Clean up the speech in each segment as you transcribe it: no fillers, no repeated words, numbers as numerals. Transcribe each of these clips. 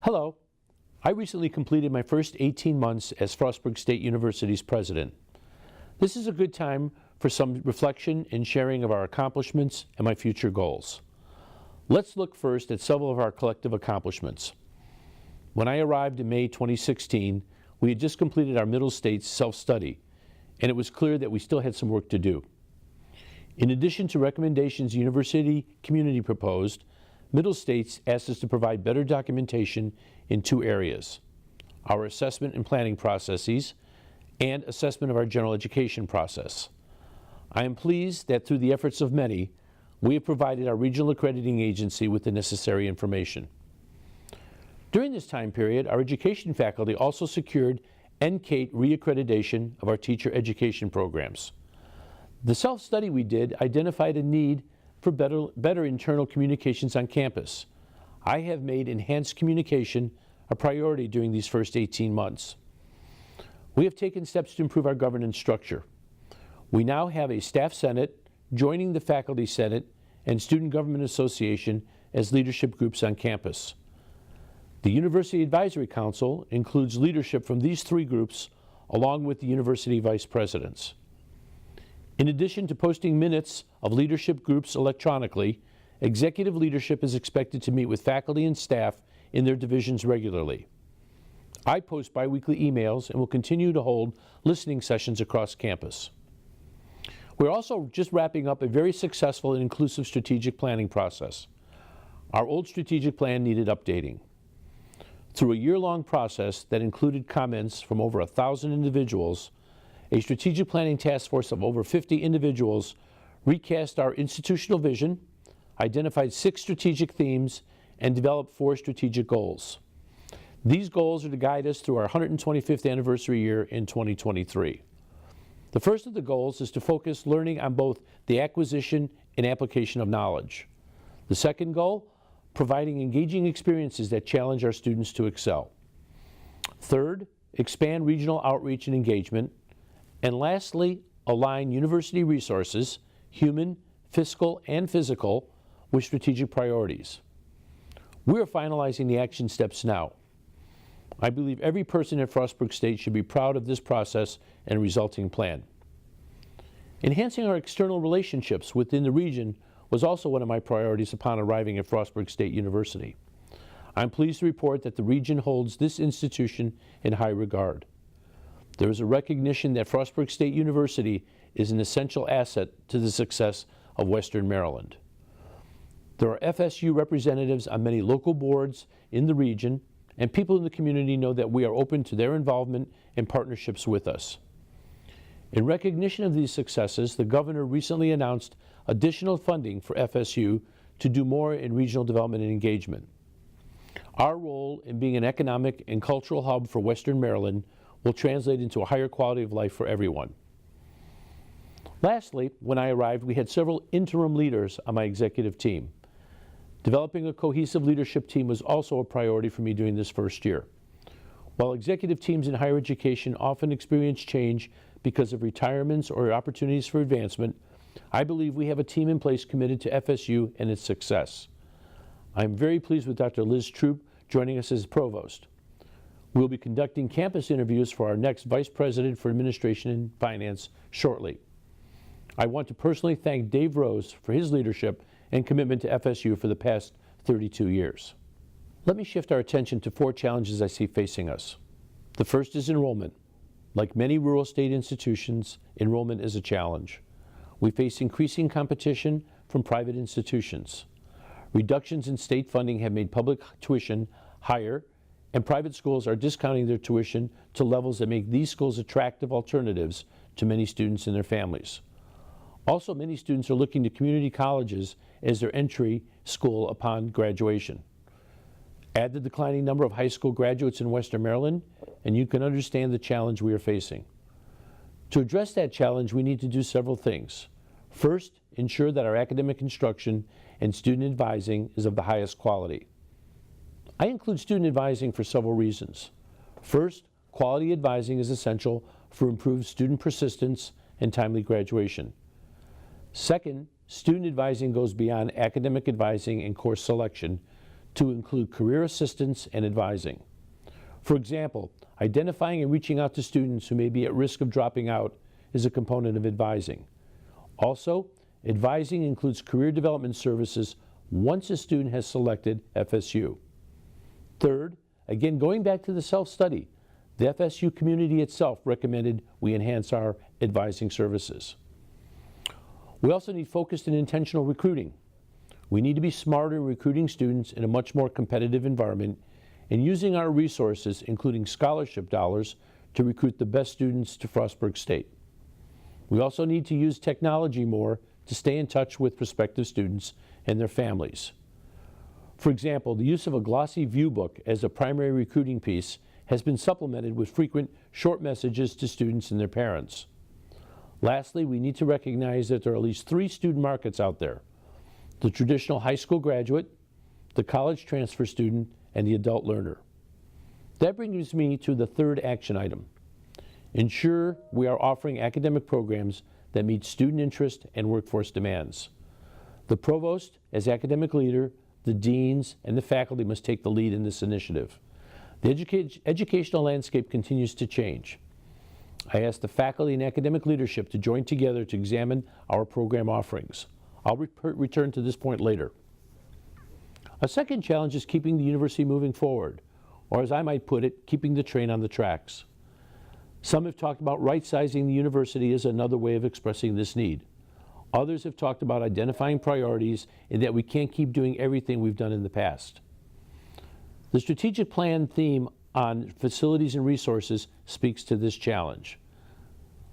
Hello. I recently completed my first 18 months as Frostburg State University's president. This is a good time for some reflection and sharing of our accomplishments and my future goals. Let's look first at several of our collective accomplishments. When I arrived in May 2016, we had just completed our Middle States self-study, and it was clear that we still had some work to do. In addition to recommendations the university community proposed, Middle States asked us to provide better documentation in two areas: our assessment and planning processes and assessment of our general education process. I am pleased that through the efforts of many, we have provided our regional accrediting agency with the necessary information. During this time period, our education faculty also secured NCATE reaccreditation of our teacher education programs. The self-study we did identified a need for better internal communications on campus. I have made enhanced communication a priority during these first 18 months. We have taken steps to improve our governance structure. We now have a staff senate joining the faculty senate and student government association as leadership groups on campus. The University Advisory Council includes leadership from these three groups along with the university vice presidents. In addition to posting minutes of leadership groups electronically, executive leadership is expected to meet with faculty and staff in their divisions regularly. I post biweekly emails and will continue to hold listening sessions across campus. We're also just wrapping up a very successful and inclusive strategic planning process. Our old strategic plan needed updating. Through a year-long process that included comments from over 1,000 individuals, a strategic planning task force of over 50 individuals recast our institutional vision, identified 6 strategic themes, and developed 4 strategic goals. These goals are to guide us through our 125th anniversary year in 2023. The first of the goals is to focus learning on both the acquisition and application of knowledge. The second goal, providing engaging experiences that challenge our students to excel. Third, expand regional outreach and engagement. And lastly, align university resources, human, fiscal, and physical, with strategic priorities. We are finalizing the action steps now. I believe every person at Frostburg State should be proud of this process and resulting plan. Enhancing our external relationships within the region was also one of my priorities upon arriving at Frostburg State University. I'm pleased to report that the region holds this institution in high regard. There is a recognition that Frostburg State University is an essential asset to the success of Western Maryland. There are FSU representatives on many local boards in the region, and people in the community know that we are open to their involvement and partnerships with us. In recognition of these successes, the governor recently announced additional funding for FSU to do more in regional development and engagement. Our role in being an economic and cultural hub for Western Maryland will translate into a higher quality of life for everyone. Lastly, when I arrived, we had several interim leaders on my executive team. Developing a cohesive leadership team was also a priority for me during this first year. While executive teams in higher education often experience change because of retirements or opportunities for advancement, I believe we have a team in place committed to FSU and its success. I'm very pleased with Dr. Liz Troop joining us as provost. We'll be conducting campus interviews for our next Vice President for Administration and Finance shortly. I want to personally thank Dave Rose for his leadership and commitment to FSU for the past 32 years. Let me shift our attention to 4 challenges I see facing us. The first is enrollment. Like many rural state institutions, enrollment is a challenge. We face increasing competition from private institutions. Reductions in state funding have made public tuition higher, and private schools are discounting their tuition to levels that make these schools attractive alternatives to many students and their families. Also, many students are looking to community colleges as their entry school upon graduation. Add the declining number of high school graduates in Western Maryland, and you can understand the challenge we are facing. To address that challenge, we need to do several things. First, ensure that our academic instruction and student advising is of the highest quality. I include student advising for several reasons. First, quality advising is essential for improved student persistence and timely graduation. Second, student advising goes beyond academic advising and course selection to include career assistance and advising. For example, identifying and reaching out to students who may be at risk of dropping out is a component of advising. Also, advising includes career development services once a student has selected FSU. Third, again going back to the self-study, the FSU community itself recommended we enhance our advising services. We also need focused and intentional recruiting. We need to be smarter in recruiting students in a much more competitive environment and using our resources, including scholarship dollars, to recruit the best students to Frostburg State. We also need to use technology more to stay in touch with prospective students and their families. For example, the use of a glossy view book as a primary recruiting piece has been supplemented with frequent short messages to students and their parents. Lastly, we need to recognize that there are at least 3 student markets out there: the traditional high school graduate, the college transfer student, and the adult learner. That brings me to the third action item. Ensure we are offering academic programs that meet student interest and workforce demands. The provost, as academic leader, the deans, and the faculty must take the lead in this initiative. The educational landscape continues to change. I ask the faculty and academic leadership to join together to examine our program offerings. I'll return to this point later. A second challenge is keeping the university moving forward, or as I might put it, keeping the train on the tracks. Some have talked about right-sizing the university as another way of expressing this need. Others have talked about identifying priorities and that we can't keep doing everything we've done in the past. The strategic plan theme on facilities and resources speaks to this challenge.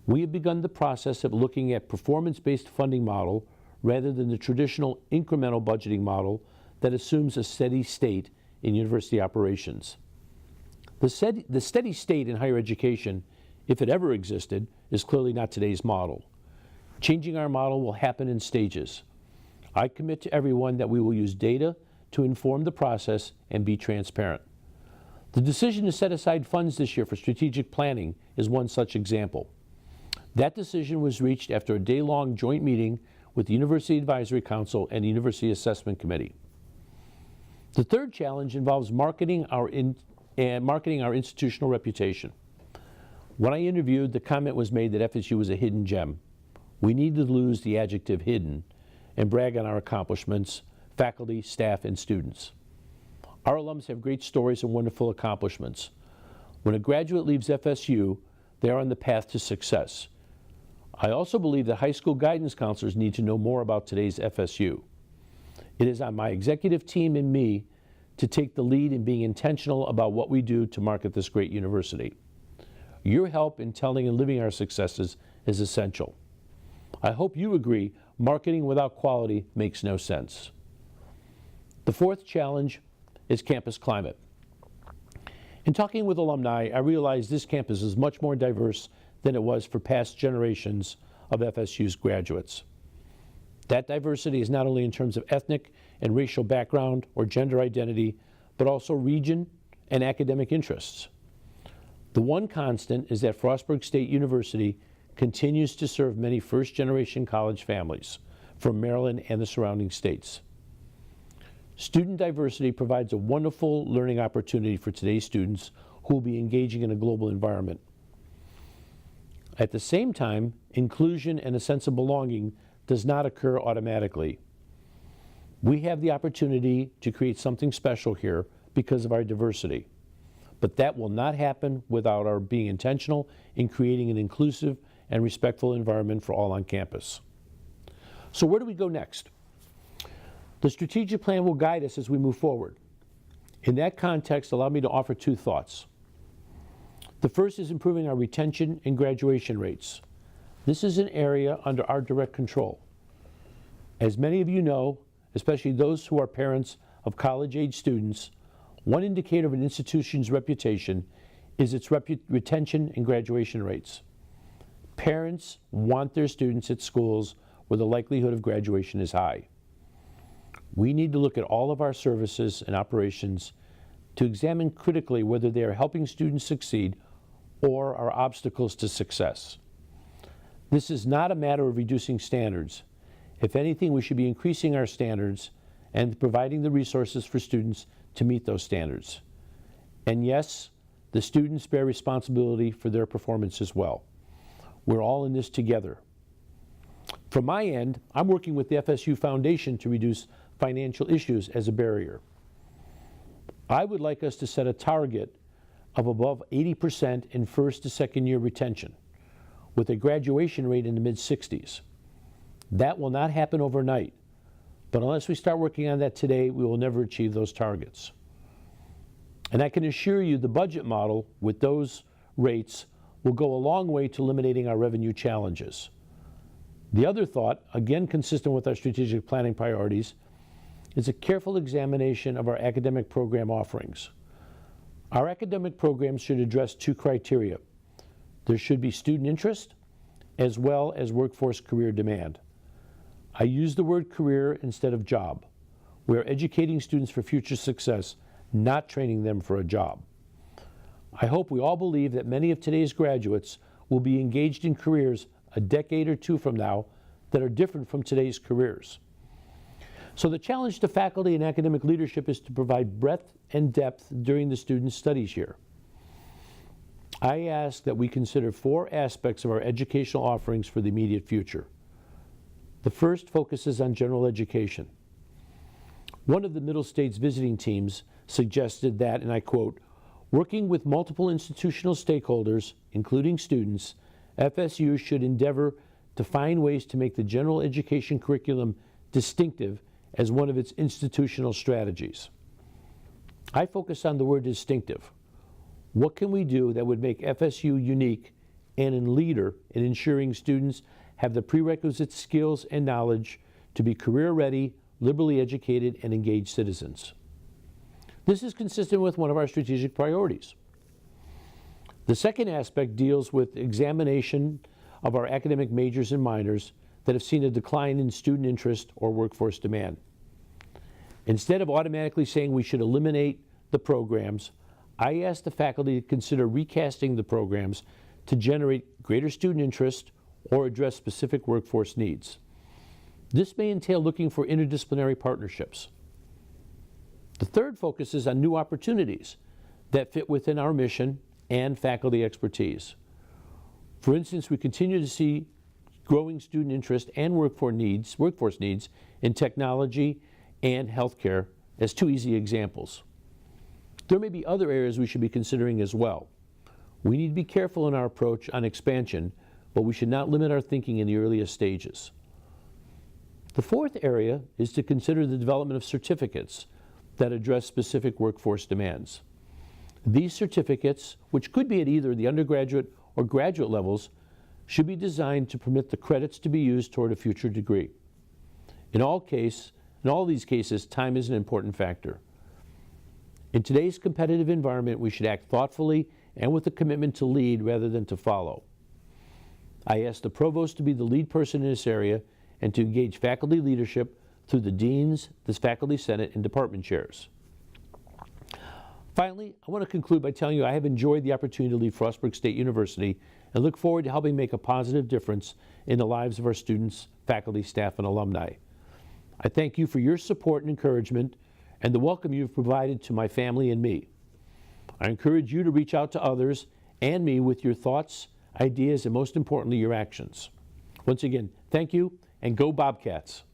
We have begun the process of looking at performance-based funding model rather than the traditional incremental budgeting model that assumes a steady state in university operations. The steady state in higher education, if it ever existed, is clearly not today's model. Changing our model will happen in stages. I commit to everyone that we will use data to inform the process and be transparent. The decision to set aside funds this year for strategic planning is one such example. That decision was reached after a day-long joint meeting with the University Advisory Council and the University Assessment Committee. The third challenge involves marketing our institutional reputation. When I interviewed, the comment was made that FSU was a hidden gem. We need to lose the adjective hidden and brag on our accomplishments, faculty, staff, and students. Our alums have great stories and wonderful accomplishments. When a graduate leaves FSU, they are on the path to success. I also believe that high school guidance counselors need to know more about today's FSU. It is on my executive team and me to take the lead in being intentional about what we do to market this great university. Your help in telling and living our successes is essential. I hope you agree marketing without quality makes no sense. The fourth challenge is campus climate. In talking with alumni, I realized this campus is much more diverse than it was for past generations of FSU's graduates. That diversity is not only in terms of ethnic and racial background or gender identity, but also region and academic interests. The one constant is that Frostburg State University continues to serve many first-generation college families from Maryland and the surrounding states. Student diversity provides a wonderful learning opportunity for today's students who will be engaging in a global environment. At the same time, inclusion and a sense of belonging does not occur automatically. We have the opportunity to create something special here because of our diversity. But that will not happen without our being intentional in creating an inclusive and respectful environment for all on campus. So where do we go next? The strategic plan will guide us as we move forward. In that context, allow me to offer 2 thoughts. The first is improving our retention and graduation rates. This is an area under our direct control. As many of you know, especially those who are parents of college-age students, one indicator of an institution's reputation is its retention and graduation rates. Parents want their students at schools where the likelihood of graduation is high. We need to look at all of our services and operations to examine critically whether they are helping students succeed or are obstacles to success. This is not a matter of reducing standards. If anything, we should be increasing our standards and providing the resources for students to meet those standards. And yes, the students bear responsibility for their performance as well. We're all in this together. From my end, I'm working with the FSU Foundation to reduce financial issues as a barrier. I would like us to set a target of above 80% in first to second year retention, with a graduation rate in the mid-60s. That will not happen overnight, but unless we start working on that today, we will never achieve those targets. And I can assure you the budget model with those rates will go a long way to eliminating our revenue challenges. The other thought, again consistent with our strategic planning priorities, is a careful examination of our academic program offerings. Our academic programs should address two criteria. There should be student interest as well as workforce career demand. I use the word career instead of job. We are educating students for future success, not training them for a job. I hope we all believe that many of today's graduates will be engaged in careers a decade or two from now that are different from today's careers. So the challenge to faculty and academic leadership is to provide breadth and depth during the student studies year. I ask that we consider 4 aspects of our educational offerings for the immediate future. The first focuses on general education. One of the Middle States visiting teams suggested that, and I quote, "Working with multiple institutional stakeholders, including students, FSU should endeavor to find ways to make the general education curriculum distinctive as one of its institutional strategies." I focus on the word distinctive. What can we do that would make FSU unique and a leader in ensuring students have the prerequisite skills and knowledge to be career-ready, liberally educated, and engaged citizens? This is consistent with one of our strategic priorities. The second aspect deals with examination of our academic majors and minors that have seen a decline in student interest or workforce demand. Instead of automatically saying we should eliminate the programs, I ask the faculty to consider recasting the programs to generate greater student interest or address specific workforce needs. This may entail looking for interdisciplinary partnerships. The third focuses on new opportunities that fit within our mission and faculty expertise. For instance, we continue to see growing student interest and workforce needs in technology and healthcare as 2 easy examples. There may be other areas we should be considering as well. We need to be careful in our approach on expansion, but we should not limit our thinking in the earliest stages. The fourth area is to consider the development of certificates that address specific workforce demands. These certificates, which could be at either the undergraduate or graduate levels, should be designed to permit the credits to be used toward a future degree. In all these cases, time is an important factor. In today's competitive environment, we should act thoughtfully and with a commitment to lead rather than to follow. I ask the provost to be the lead person in this area and to engage faculty leadership through the deans, the faculty senate, and department chairs. Finally, I want to conclude by telling you I have enjoyed the opportunity to lead Frostburg State University and look forward to helping make a positive difference in the lives of our students, faculty, staff, and alumni. I thank you for your support and encouragement and the welcome you've provided to my family and me. I encourage you to reach out to others and me with your thoughts, ideas, and most importantly, your actions. Once again, thank you, and go Bobcats.